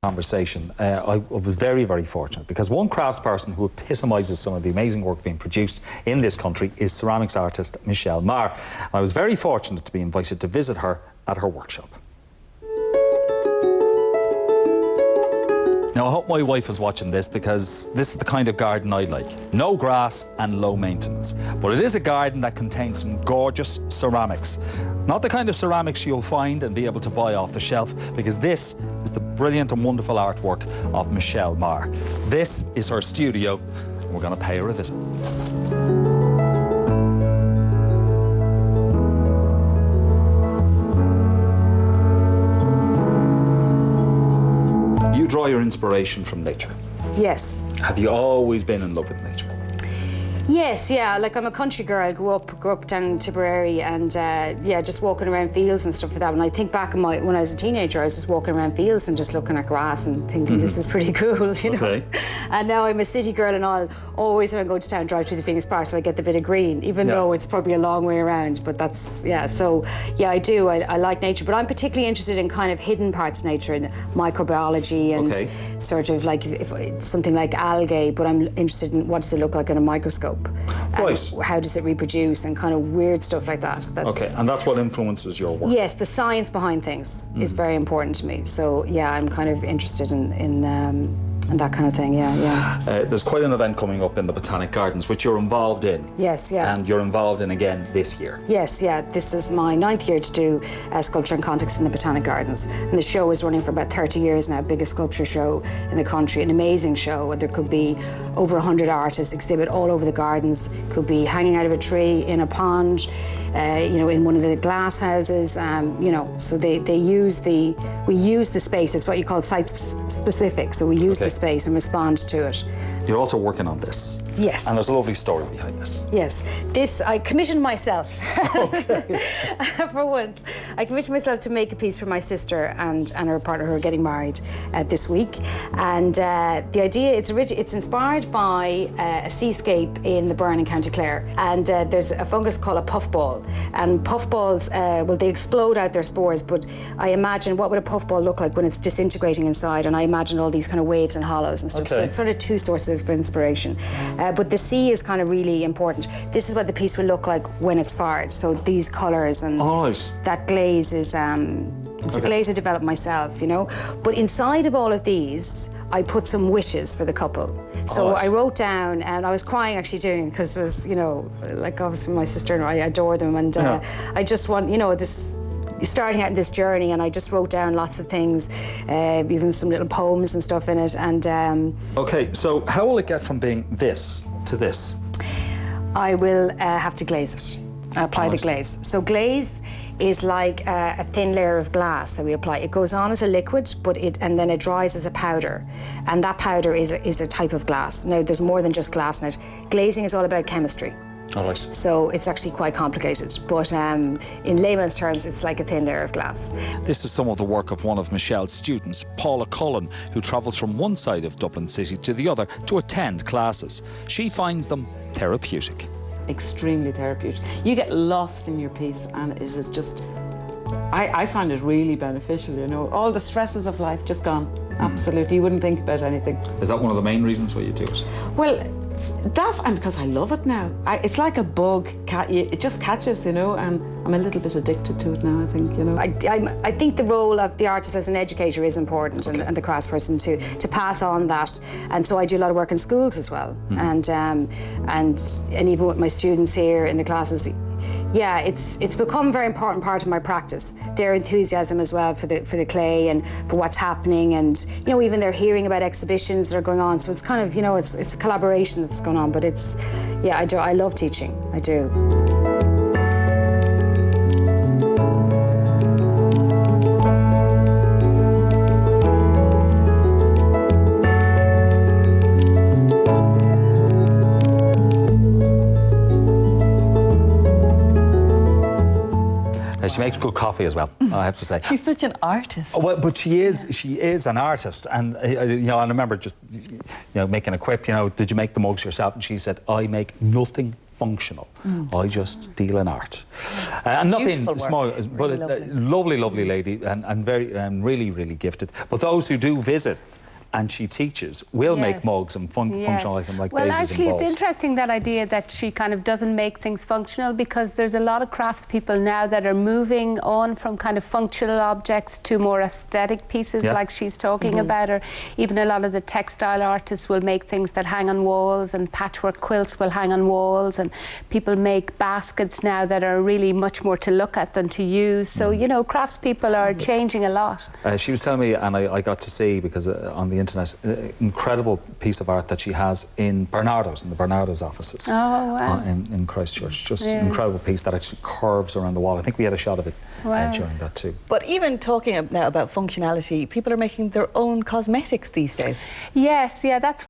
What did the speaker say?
conversation. I was very, very fortunate because one craftsperson who epitomises some of the amazing work being produced in this country is ceramics artist Michelle Maher. I was very fortunate to be invited to visit her at her workshop. Now, I hope my wife is watching this because this is the kind of garden I like. No grass and low maintenance. But it is a garden that contains some gorgeous ceramics. Not the kind of ceramics you'll find and be able to buy off the shelf, because this is the brilliant and wonderful artwork of Michelle Maher. This is her studio, and we're going to pay her a visit. You draw your inspiration from nature. Yes. Have you always been in love with nature? Yes, yeah, like I'm a country girl, grew up down in Tipperary, and yeah, just walking around fields and stuff like that. When I think back on when I was a teenager, I was just walking around fields and just looking at grass and thinking this is pretty cool, you know. Okay. And now I'm a city girl, and I'll always, when I go to town, drive through the Phoenix Park so I get the bit of green, even though it's probably a long way around. But that's, yeah, so yeah, I do. I like nature, but I'm particularly interested in kind of hidden parts of nature and microbiology and sort of like if something like algae, but I'm interested in what does it look like in a microscope. Right. How does it reproduce and kind of weird stuff like that. Okay, and that's what influences your work? Yes, the science behind things is very important to me. So yeah, I'm kind of interested in that kind of thing, yeah. There's quite an event coming up in the Botanic Gardens, which you're involved in. Yes, yeah. And you're involved in again this year. Yes, yeah. This is my 9th year to do sculpture and context in the Botanic Gardens. And the show is running for about 30 years now, biggest sculpture show in the country, an amazing show. There could be over 100 artists exhibit all over the gardens, could be hanging out of a tree, in a pond, you know, in one of the glass houses, you know, so we use the space. It's what you call site specific, so we use the space and respond to it. You're also working on this. Yes. And there's a lovely story behind this. Yes. This, I commissioned myself. Okay. For once. I commissioned myself to make a piece for my sister and her partner who are getting married this week. And the idea, it's inspired by a seascape in the Burren in County Clare. And there's a fungus called a puffball. And puffballs, well, they explode out their spores, but I imagine what would a puffball look like when it's disintegrating inside, and I imagine all these kind of waves and hollows and stuff. So it's sort of two sources of inspiration. But the sea is kind of really important. This is what the piece will look like when it's fired. So these colours and that glaze is, it's a glaze I developed myself, you know. But inside of all of these, I put some wishes for the couple. So I wrote down, and I was crying actually doing it because it was, you know, like obviously my sister and I adore them, and I just want, you know, this, starting out in this journey, and I just wrote down lots of things, even some little poems and stuff in it. And okay, so how will it get from being this to this? I will have to glaze it. Apply the glaze. So glaze is like a thin layer of glass that we apply. It goes on as a liquid, and then it dries as a powder. And that powder is a type of glass. Now, there's more than just glass in it. Glazing is all about chemistry. So it's actually quite complicated, but in layman's terms, it's like a thin layer of glass. This is some of the work of one of Michelle's students, Paula Cullen, who travels from one side of Dublin City to the other to attend classes. She finds them therapeutic. Extremely therapeutic. You get lost in your piece, and it is just, I find it really beneficial, you know. All the stresses of life just gone. Absolutely, you wouldn't think about anything. Is that one of the main reasons why you do it? Well, that, and because I love it now. It's like a bug, it just catches, you know, and I'm a little bit addicted to it now, I think, you know. I think the role of the artist as an educator is important, and the craftsperson to pass on that. And so I do a lot of work in schools as well, and even with my students here in the classes. Yeah, it's become a very important part of my practice. Their enthusiasm as well for the clay and for what's happening, and you know, even they're hearing about exhibitions that are going on. So it's kind of, you know, it's a collaboration that's going on. But it's, yeah, I love teaching. I do. She makes good coffee as well, I have to say. She's such an artist. Well, but she is an artist, and you know, I remember just, you know, making a quip. You know, did you make the mugs yourself? And she said, I make nothing functional. I just deal in art. And not being Beautiful small, work. but Really a lovely, lovely lady, and very, really, really gifted. But those who do visit, and she teaches, will make Yes. mugs and functional items like well, daisies actually, and it's balls. interesting, that idea that she kind of doesn't make things functional, because there's a lot of craftspeople now that are moving on from kind of functional objects to more aesthetic pieces, Yeah. like she's talking about, or even a lot of the textile artists will make things that hang on walls, and patchwork quilts will hang on walls, and people make baskets now that are really much more to look at than to use. So, you know, craftspeople are changing a lot. She was telling me, and I got to see, because on the internet, incredible piece of art that she has in Bernardo's, in the Bernardo's offices. Oh, wow. In Christchurch. Just Yeah. incredible piece that actually curves around the wall. I think we had a shot of it Wow. during that too. But even talking now about functionality, people are making their own cosmetics these days. Yes, yeah, that's